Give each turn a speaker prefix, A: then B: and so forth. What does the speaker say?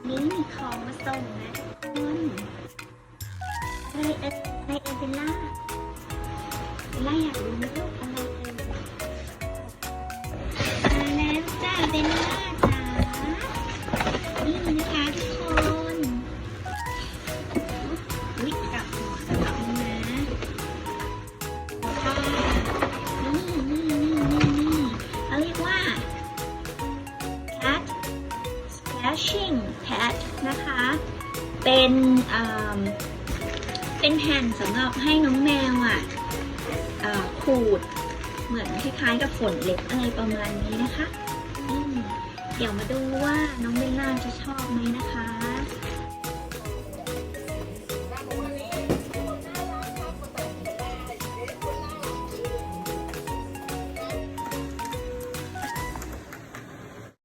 A: นี่มีของมาส่งนะทุกคนอะไรเบลล่าอยากรู้ไหมลูกอะไรมาแล้วจ้าเบลล่าจ๋านี่นะคะทุกคนวิกลับหัวกลับนะค่ะนี่เขาเรียกว่า cat splashing pad นะคะเป็นแผ่นสำหรับให้น้องแมวขูดเหมือนคล้ายๆกับฝนเล็บอะไรประมาณนี้นะคะเดี๋ยวมาดูว่าน้องเบลล่าจะชอบไหมนะคะ